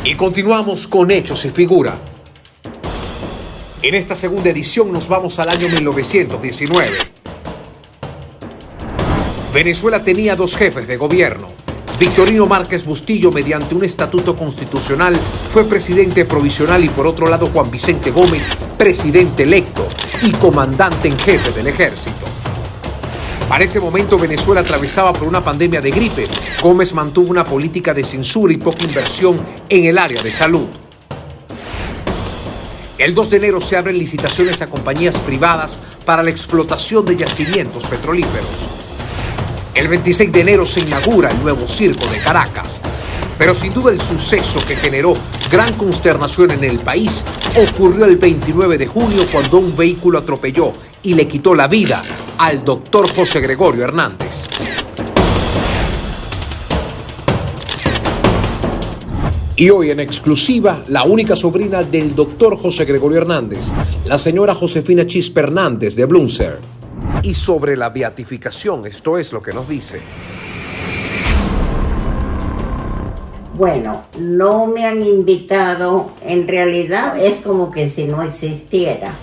Y continuamos con Hechos y Figura. En esta segunda edición nos vamos al año 1919. Venezuela tenía dos jefes de gobierno. Victorino Márquez Bustillo, mediante un estatuto constitucional, fue presidente provisional y por otro lado Juan Vicente Gómez, presidente electo y comandante en jefe del ejército. Para ese momento Venezuela atravesaba por una pandemia de gripe. Gómez mantuvo una política de censura y poca inversión en el área de salud. El 2 de enero se abren licitaciones a compañías privadas para la explotación de yacimientos petrolíferos. El 26 de enero se inaugura el nuevo Circo de Caracas. Pero sin duda el suceso que generó gran consternación en el país ocurrió el 29 de junio cuando un vehículo atropelló y le quitó la vida al doctor José Gregorio Hernández. Y hoy en exclusiva, la única sobrina del doctor José Gregorio Hernández, la señora Josefina Chispa Hernández de Blunser. Y sobre la beatificación, esto es lo que nos dice. Bueno, no me han invitado, en realidad es como que si no existiera.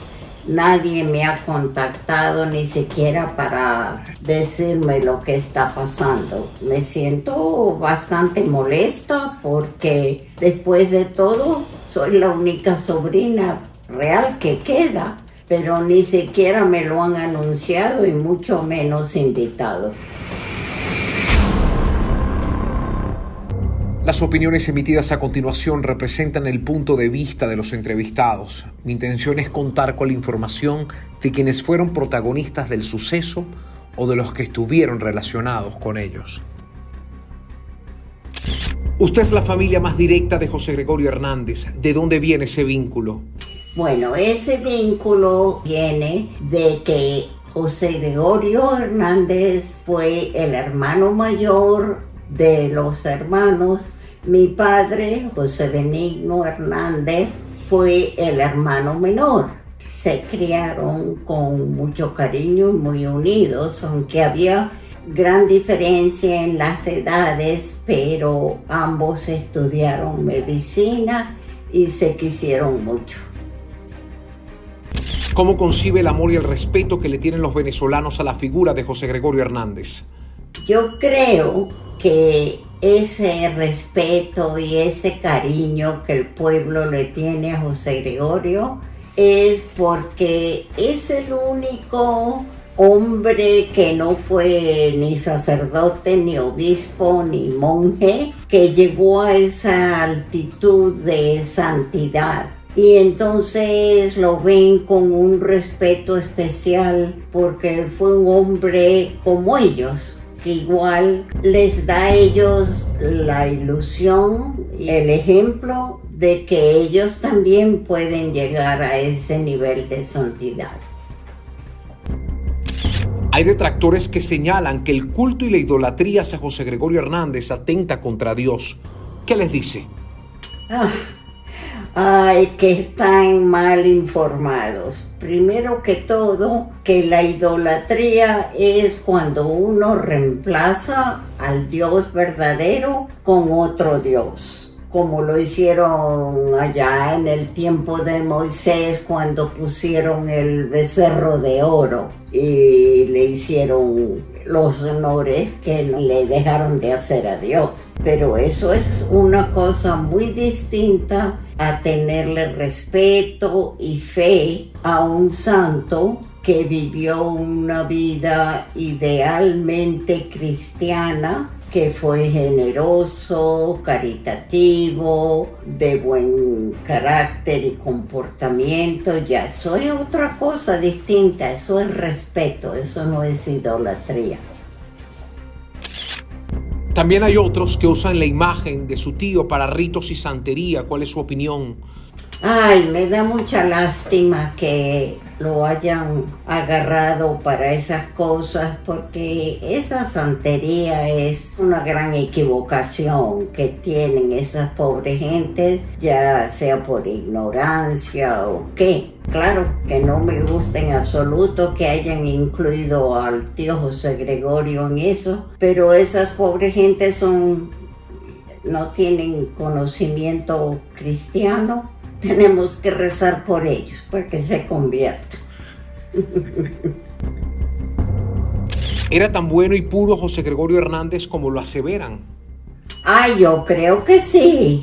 Nadie me ha contactado ni siquiera para decirme lo que está pasando. Me siento bastante molesta porque después de todo soy la única sobrina real que queda, pero ni siquiera me lo han anunciado y mucho menos invitado. Las opiniones emitidas a continuación representan el punto de vista de los entrevistados. Mi intención es contar con la información de quienes fueron protagonistas del suceso o de los que estuvieron relacionados con ellos. Usted es la familia más directa de José Gregorio Hernández. ¿De dónde viene ese vínculo? Bueno, ese vínculo viene de que José Gregorio Hernández fue el hermano mayor de los hermanos. Mi padre, José Benigno Hernández, fue el hermano menor. Se criaron con mucho cariño y muy unidos, aunque había gran diferencia en las edades, pero ambos estudiaron medicina y se quisieron mucho. ¿Cómo concibe el amor y el respeto que le tienen los venezolanos a la figura de José Gregorio Hernández? Yo creo que ese respeto y ese cariño que el pueblo le tiene a José Gregorio es porque es el único hombre que no fue ni sacerdote, ni obispo, ni monje, que llegó a esa altitud de santidad. Y entonces lo ven con un respeto especial porque fue un hombre como ellos, que igual les da a ellos la ilusión y el ejemplo de que ellos también pueden llegar a ese nivel de santidad. Hay detractores que señalan que el culto y la idolatría hacia José Gregorio Hernández atenta contra Dios. ¿Qué les dice? Ay, que están mal informados. Primero que todo, que la idolatría es cuando uno reemplaza al Dios verdadero con otro Dios, como lo hicieron allá en el tiempo de Moisés cuando pusieron el becerro de oro y le hicieron los honores que le dejaron de hacer a Dios. Pero eso es una cosa muy distinta a tenerle respeto y fe a un santo que vivió una vida idealmente cristiana, que fue generoso, caritativo, de buen carácter y comportamiento. Ya eso es otra cosa distinta, eso es respeto, eso no es idolatría. También hay otros que usan la imagen de su tío para ritos y santería. ¿Cuál es su opinión? Ay, me da mucha lástima que lo hayan agarrado para esas cosas, porque esa santería es una gran equivocación que tienen esas pobres gentes, ya sea por ignorancia o qué. Claro que no me gusta en absoluto que hayan incluido al tío José Gregorio en eso, pero esas pobres gentes son no tienen conocimiento cristiano, tenemos que rezar por ellos para que se conviertan. ¿Era tan bueno y puro José Gregorio Hernández como lo aseveran? Ay, yo creo que sí,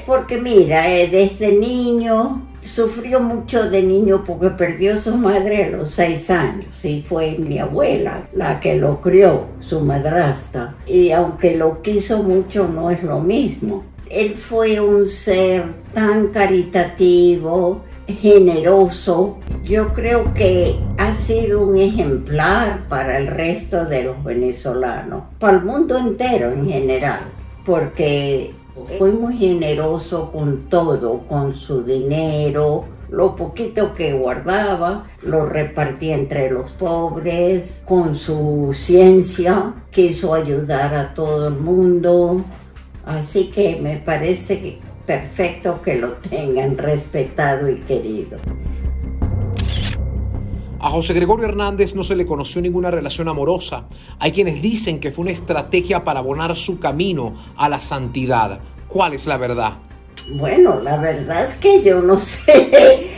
porque mira, desde niño, sufrió mucho de niño porque perdió a su madre a los 6 años y fue mi abuela la que lo crió, su madrastra, y aunque lo quiso mucho no es lo mismo. Él fue un ser tan caritativo, generoso. Yo creo que ha sido un ejemplar para el resto de los venezolanos, para el mundo entero en general, porque fue muy generoso con todo, con su dinero, lo poquito que guardaba, lo repartía entre los pobres, con su ciencia, quiso ayudar a todo el mundo, así que me parece perfecto que lo tengan respetado y querido. A José Gregorio Hernández no se le conoció ninguna relación amorosa. Hay quienes dicen que fue una estrategia para abonar su camino a la santidad. ¿Cuál es la verdad? Bueno, la verdad es que yo no sé,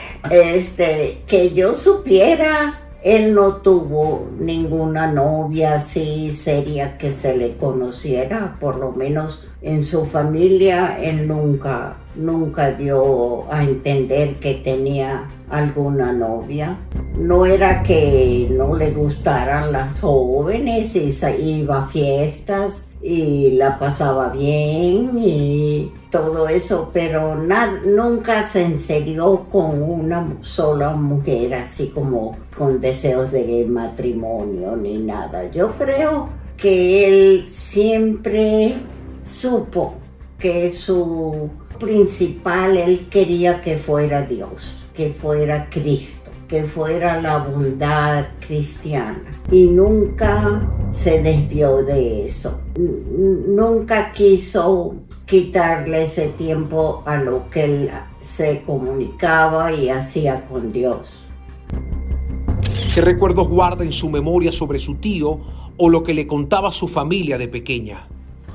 que yo supiera, él no tuvo ninguna novia así seria que se le conociera, por lo menos en su familia él nunca dio a entender que tenía alguna novia. No era que no le gustaran las jóvenes y iba a fiestas y la pasaba bien y todo eso, pero nunca se enserió con una sola mujer, así como con deseos de matrimonio ni nada. Yo creo que él siempre supo que su principal, él quería que fuera Dios, que fuera Cristo, que fuera la bondad cristiana, y nunca se desvió de eso. Nunca quiso quitarle ese tiempo a lo que él se comunicaba y hacía con Dios. ¿Qué recuerdos guarda en su memoria sobre su tío o lo que le contaba su familia de pequeña?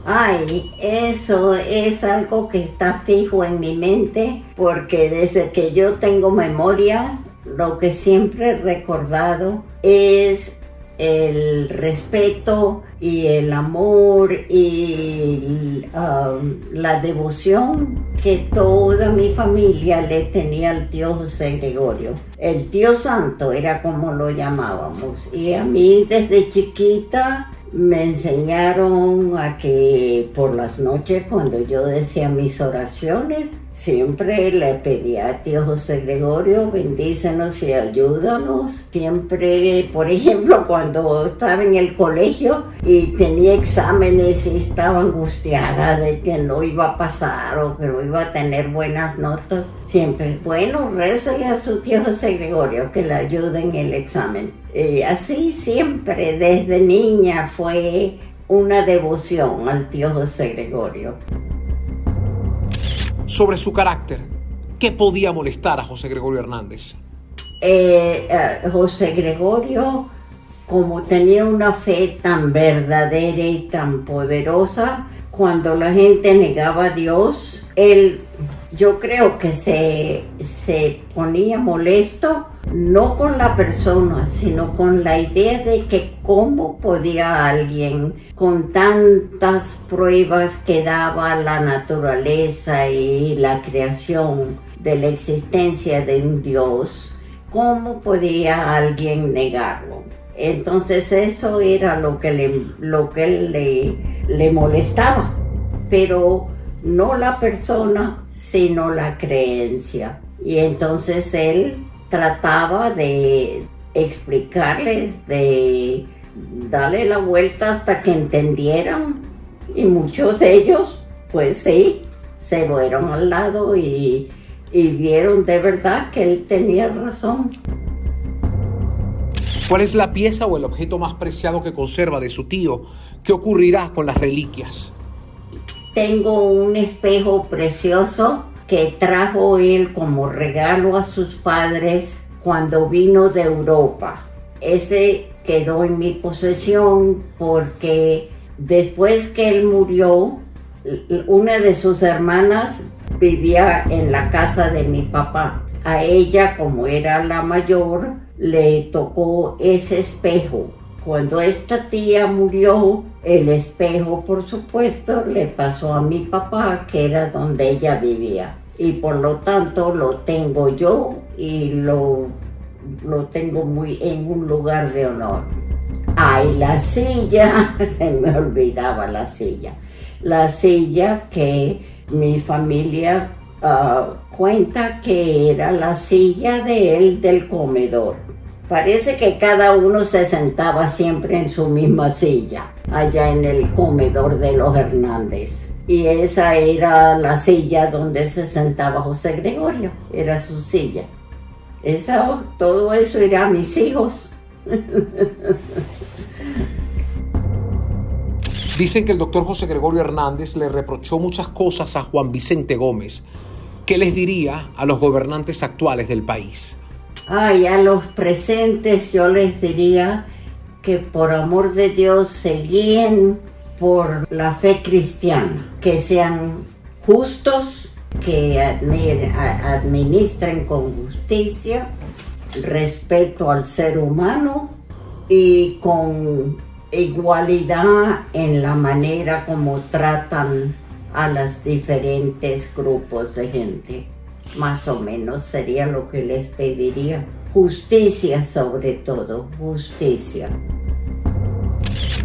Ay, eso es algo que está fijo en mi mente, porque desde que yo tengo memoria, lo que siempre he recordado es el respeto y el amor y la devoción que toda mi familia le tenía al tío José Gregorio. El tío santo era como lo llamábamos, y a mí desde chiquita me enseñaron a que por las noches, cuando yo decía mis oraciones, siempre le pedía a tío José Gregorio, bendícenos y ayúdanos. Siempre, por ejemplo, cuando estaba en el colegio y tenía exámenes y estaba angustiada de que no iba a pasar o que no iba a tener buenas notas, siempre, bueno, rézale a su tío José Gregorio que le ayude en el examen. Así siempre, desde niña, fue una devoción al tío José Gregorio. Sobre su carácter, ¿qué podía molestar a José Gregorio Hernández? José Gregorio, como tenía una fe tan verdadera y tan poderosa, cuando la gente negaba a Dios, él, yo creo que se ponía molesto, no con la persona, sino con la idea de que cómo podía alguien, con tantas pruebas que daba la naturaleza y la creación de la existencia de un Dios, cómo podía alguien negarlo. Entonces eso era lo que le molestaba, pero no la persona, sino la creencia. Y entonces él trataba de explicarles, de darle la vuelta hasta que entendieran, y muchos de ellos, pues sí, se fueron al lado y vieron de verdad que él tenía razón. ¿Cuál es la pieza o el objeto más preciado que conserva de su tío? ¿Qué ocurrirá con las reliquias? Tengo un espejo precioso que trajo él como regalo a sus padres cuando vino de Europa. Ese quedó en mi posesión porque Después que él murió, una de sus hermanas vivía en la casa de mi papá. A ella, como era la mayor, le tocó ese espejo. Cuando esta tía murió, el espejo, por supuesto, le pasó a mi papá, que era donde ella vivía. Y por lo tanto lo tengo yo y lo tengo muy en un lugar de honor. Y la silla, se me olvidaba la silla. La silla que mi familia cuenta que era la silla de él del comedor. Parece que cada uno se sentaba siempre en su misma silla, allá en el comedor de los Hernández. Y esa era la silla donde se sentaba José Gregorio, era su silla. Todo eso era a mis hijos. Dicen que el doctor José Gregorio Hernández le reprochó muchas cosas a Juan Vicente Gómez. ¿Qué les diría a los gobernantes actuales del país? A los presentes yo les diría que por amor de Dios se guíen por la fe cristiana, que sean justos, que administren con justicia, respeto al ser humano y con igualdad en la manera como tratan a los diferentes grupos de gente. Más o menos sería lo que les pediría. Justicia sobre todo, justicia.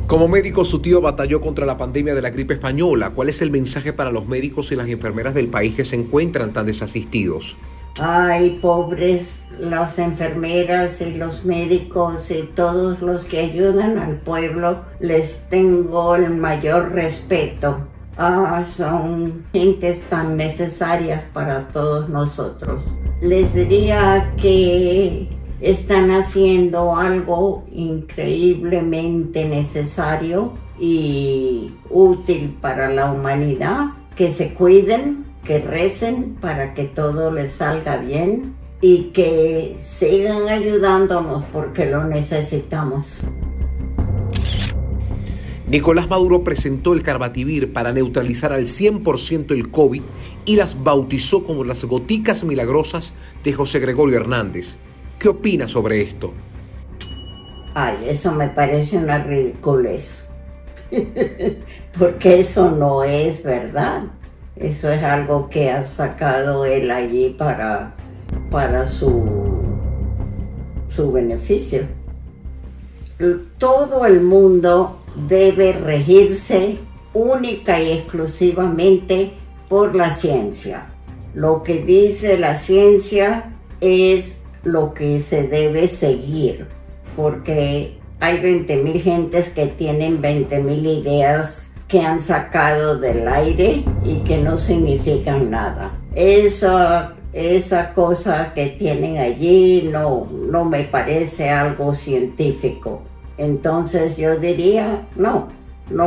Como médico, su tío batalló contra la pandemia de la gripe española. ¿Cuál es el mensaje para los médicos y las enfermeras del país que se encuentran tan desasistidos? Pobres las enfermeras y los médicos y todos los que ayudan al pueblo, les tengo el mayor respeto. Son gentes tan necesarias para todos nosotros. Les diría que están haciendo algo increíblemente necesario y útil para la humanidad, que se cuiden, que recen para que todo les salga bien y que sigan ayudándonos porque lo necesitamos. Nicolás Maduro presentó el Carbativir para neutralizar al 100% el COVID y las bautizó como las goticas milagrosas de José Gregorio Hernández. ¿Qué opina sobre esto? Eso me parece una ridiculez. Porque eso no es verdad. Eso es algo que ha sacado él allí para su beneficio. Todo el mundo debe regirse única y exclusivamente por la ciencia. Lo que dice la ciencia es lo que se debe seguir, porque hay 20,000 gentes que tienen 20,000 ideas que han sacado del aire y que no significan nada. Esa cosa que tienen allí no me parece algo científico. Entonces yo diría, no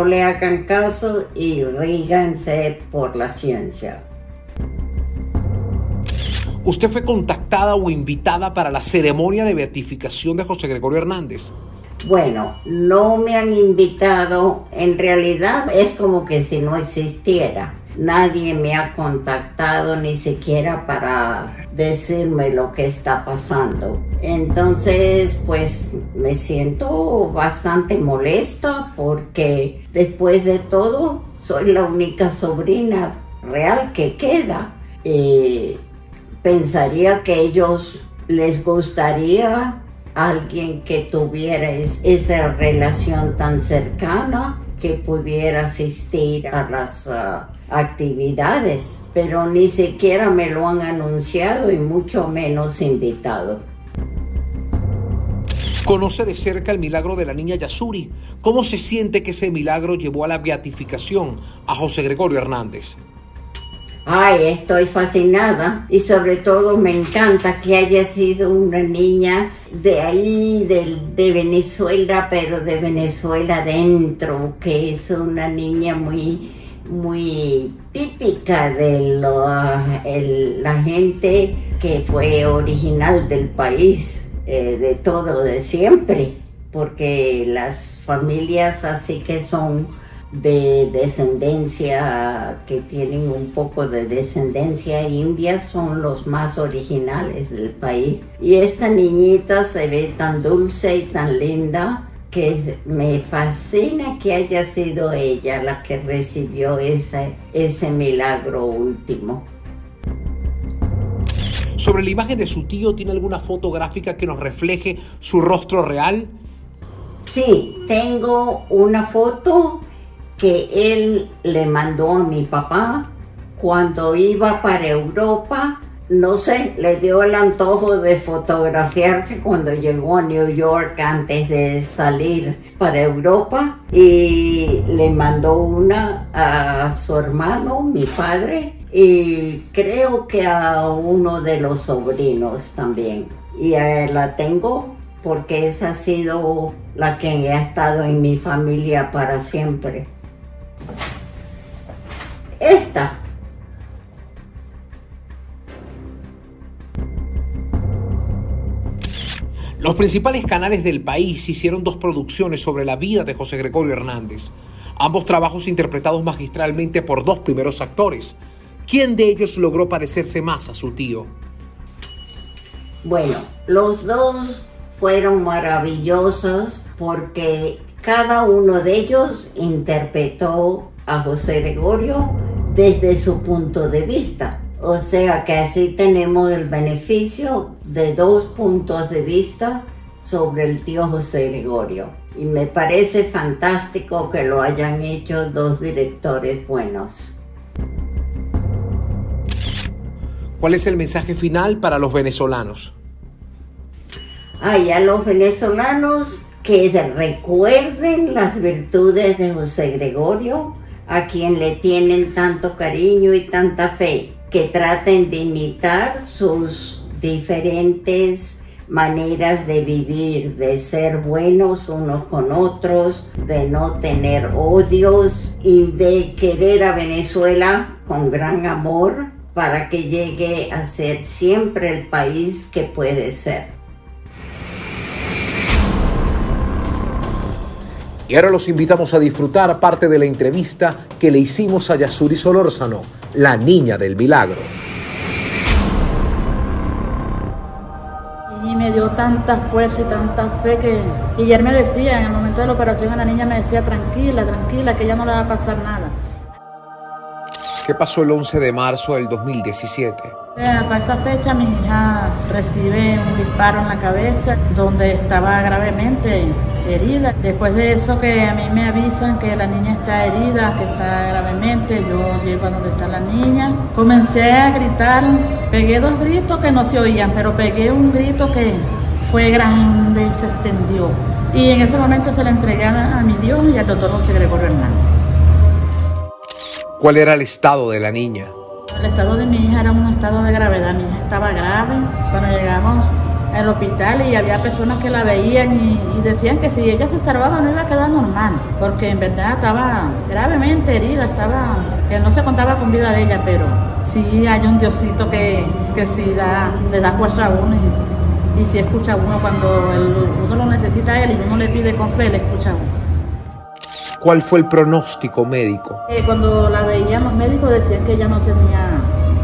le hagan caso y ríganse por la ciencia. ¿Usted fue contactada o invitada para la ceremonia de beatificación de José Gregorio Hernández? Bueno, no me han invitado, en realidad es como que si no existiera. Nadie me ha contactado ni siquiera para decirme lo que está pasando. Entonces, pues me siento bastante molesta porque después de todo soy la única sobrina real que queda. Pensaría que ellos les gustaría alguien que tuviera esa relación tan cercana, que pudiera asistir a las actividades, pero ni siquiera me lo han anunciado y mucho menos invitado. Conoce de cerca el milagro de la niña Yasuri. ¿Cómo se siente que ese milagro llevó a la beatificación a José Gregorio Hernández? Estoy fascinada y sobre todo me encanta que haya sido una niña de ahí, de Venezuela, pero de Venezuela dentro, que es una niña muy, muy típica de la gente que fue original del país, de todo, de siempre, porque las familias así que son de descendencia, que tienen un poco de descendencia india, son los más originales del país. Y esta niñita se ve tan dulce y tan linda que me fascina que haya sido ella la que recibió ese milagro último. ¿Sobre la imagen de su tío tiene alguna fotográfica que nos refleje su rostro real? Sí, tengo una foto que él le mandó a mi papá cuando iba para Europa. No sé, le dio el antojo de fotografiarse cuando llegó a New York antes de salir para Europa, y le mandó una a su hermano, mi padre, y creo que a uno de los sobrinos también. Y la tengo porque esa ha sido la que ha estado en mi familia para siempre. Esta. Los principales canales del país hicieron 2 producciones sobre la vida de José Gregorio Hernández, ambos trabajos interpretados magistralmente por 2 primeros actores. ¿Quién de ellos logró parecerse más a su tío? Bueno, los 2 fueron maravillosos porque cada uno de ellos interpretó a José Gregorio desde su punto de vista. O sea que así tenemos el beneficio de 2 puntos de vista sobre el tío José Gregorio. Y me parece fantástico que lo hayan hecho 2 directores buenos. ¿Cuál es el mensaje final para los venezolanos? Y a los venezolanos que recuerden las virtudes de José Gregorio, a quien le tienen tanto cariño y tanta fe, que traten de imitar sus diferentes maneras de vivir, de ser buenos unos con otros, de no tener odios y de querer a Venezuela con gran amor para que llegue a ser siempre el país que puede ser. Y ahora los invitamos a disfrutar parte de la entrevista que le hicimos a Yasuri Solórzano, la niña del milagro. Y me dio tanta fuerza y tanta fe que ayer me decía, en el momento de la operación, a la niña me decía, tranquila, tranquila, que ya no le va a pasar nada. ¿Qué pasó el 11 de marzo del 2017? Para esa fecha mi hija recibe un disparo en la cabeza donde estaba gravemente herida. Después de eso, que a mí me avisan que la niña está herida, que está gravemente, yo llego a donde está la niña. Comencé a gritar, pegué 2 gritos que no se oían, pero pegué un grito que fue grande y se extendió. Y en ese momento se la entregué a mi Dios y al doctor José Gregorio Hernández. ¿Cuál era el estado de la niña? El estado de mi hija era un estado de gravedad. Mi hija estaba grave. Cuando llegamos al hospital y había personas que la veían y decían que si ella se salvaba no iba a quedar normal, porque en verdad estaba gravemente herida, que no se contaba con vida de ella, pero sí hay un Diosito que sí le da fuerza a uno y sí escucha a uno cuando uno lo necesita a él y uno le pide con fe, le escucha a uno. ¿Cuál fue el pronóstico médico? Cuando la veían los médicos decían que ella no tenía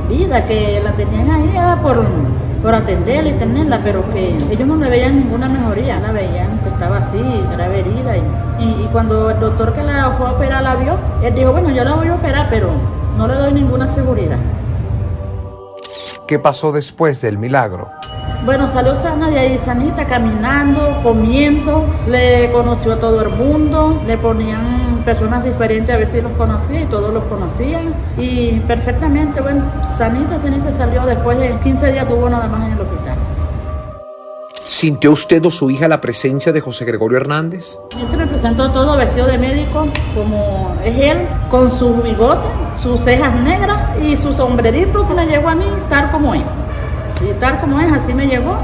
vida, que la tenían ahí por atenderla y tenerla, pero que ellos no le veían ninguna mejoría, la veían que estaba así, grave herida. Y cuando el doctor que la fue a operar la vio, él dijo, bueno, yo la voy a operar, pero no le doy ninguna seguridad. ¿Qué pasó después del milagro? Bueno, salió sana de ahí, sanita, caminando, comiendo, le conoció a todo el mundo, le ponían personas diferentes a ver si los conocía y todos los conocían. Y perfectamente, bueno, sanita salió, después de 15 días tuvo nada más en el hospital. ¿Sintió usted o su hija la presencia de José Gregorio Hernández? Él se me presentó todo vestido de médico, como es él, con su bigote, sus cejas negras y su sombrerito que me llegó a mí tal como es. Sí, tal como es, así me llegó.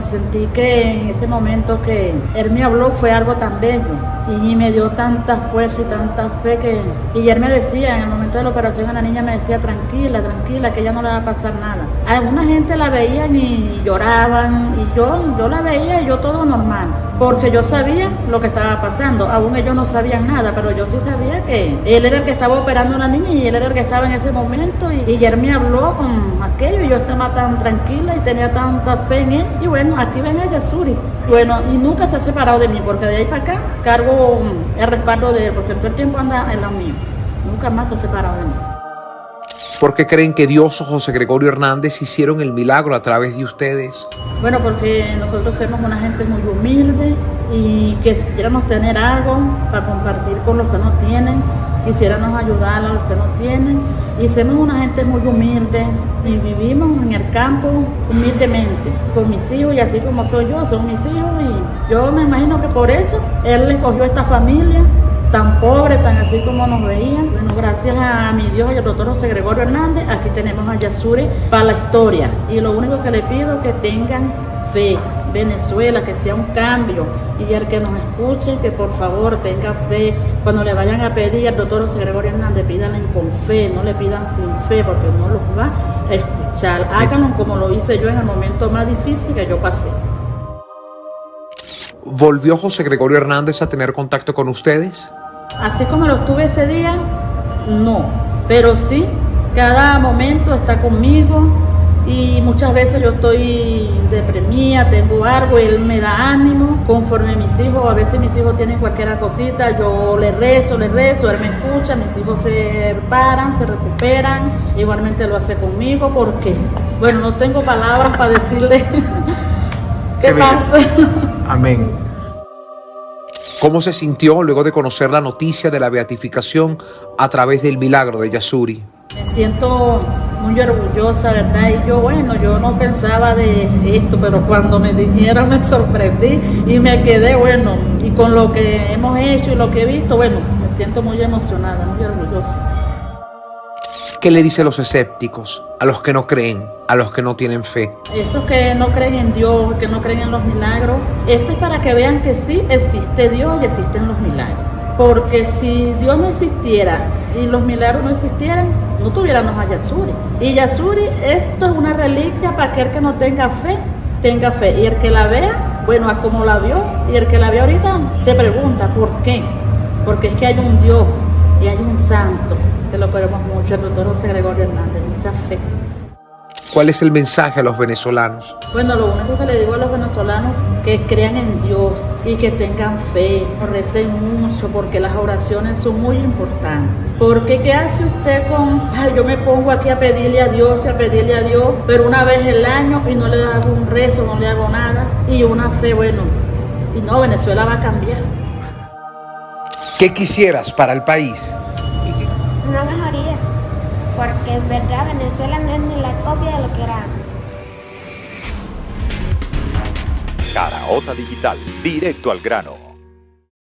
Sentí que en ese momento que él me habló fue algo tan bello Y me dio tanta fuerza y tanta fe que... Y él me decía, en el momento de la operación, a la niña me decía, tranquila, tranquila, que ella no le va a pasar nada. Alguna gente la veían y lloraban, y yo la veía y yo todo normal, porque yo sabía lo que estaba pasando. Aún ellos no sabían nada, pero yo sí sabía que él era el que estaba operando a la niña y él era el que estaba en ese momento. Y él me habló con aquello y yo estaba tan tranquila y tenía tanta fe en él. Y bueno, aquí ven a Yasuri. Bueno, y nunca se ha separado de mí, porque de ahí para acá cargo el respaldo de él, porque todo el tiempo anda en lo mío. Nunca más se ha separado de mí. ¿Por qué creen que Dios o José Gregorio Hernández hicieron el milagro a través de ustedes? Bueno, porque nosotros somos una gente muy humilde y que quisiéramos tener algo para compartir con los que no tienen, quisiéramos ayudar a los que no tienen, y somos una gente muy humilde y vivimos en el campo humildemente con mis hijos, y así como soy yo, son mis hijos, y yo me imagino que por eso él escogió esta familia tan pobre, tan así como nos veían. Bueno, gracias a mi Dios y al doctor José Gregorio Hernández, aquí tenemos a Yasuri para la historia. Y lo único que le pido es que tengan fe. Venezuela, que sea un cambio. Y el que nos escuche, que por favor tenga fe. Cuando le vayan a pedir al doctor José Gregorio Hernández, pídanle con fe, no le pidan sin fe, porque no los va a escuchar. Háganlo como lo hice yo en el momento más difícil que yo pasé. ¿Volvió José Gregorio Hernández a tener contacto con ustedes? Así como lo tuve ese día, no, pero sí, cada momento está conmigo y muchas veces yo estoy deprimida, tengo algo y él me da ánimo conforme mis hijos, a veces mis hijos tienen cualquier cosita, yo le rezo, él me escucha, mis hijos se paran, se recuperan, igualmente lo hace conmigo porque, bueno, no tengo palabras para decirle qué pasa. Amén. ¿Cómo se sintió luego de conocer la noticia de la beatificación a través del milagro de Yasuri? Me siento muy orgullosa, ¿verdad? Y yo no pensaba de esto, pero cuando me dijeron me sorprendí y me quedé, y con lo que hemos hecho y lo que he visto, me siento muy emocionada, muy orgullosa. ¿Qué le dice a los escépticos, a los que no creen, a los que no tienen fe? Esos que no creen en Dios, que no creen en los milagros, esto es para que vean que sí existe Dios y existen los milagros. Porque si Dios no existiera y los milagros no existieran, no tuviéramos a Yasuri. Y Yasuri, esto es una reliquia para aquel que no tenga fe, tenga fe. Y el que la vea, a como la vio, y el que la ve ahorita se pregunta, ¿por qué? Porque es que hay un Dios y hay un santo, que lo queremos mucho, el doctor José Gregorio Hernández, mucha fe. ¿Cuál es el mensaje a los venezolanos? Lo único que le digo a los venezolanos, que crean en Dios y que tengan fe, recen mucho, porque las oraciones son muy importantes. Porque ¿qué hace usted con, yo me pongo aquí a pedirle a Dios, pero una vez al año y no le hago un rezo, no le hago nada, y una fe, y no, Venezuela va a cambiar. ¿Qué quisieras para el país? Una mejoría, porque en verdad Venezuela no es ni la copia de lo que era antes. Caraota Digital, directo al grano.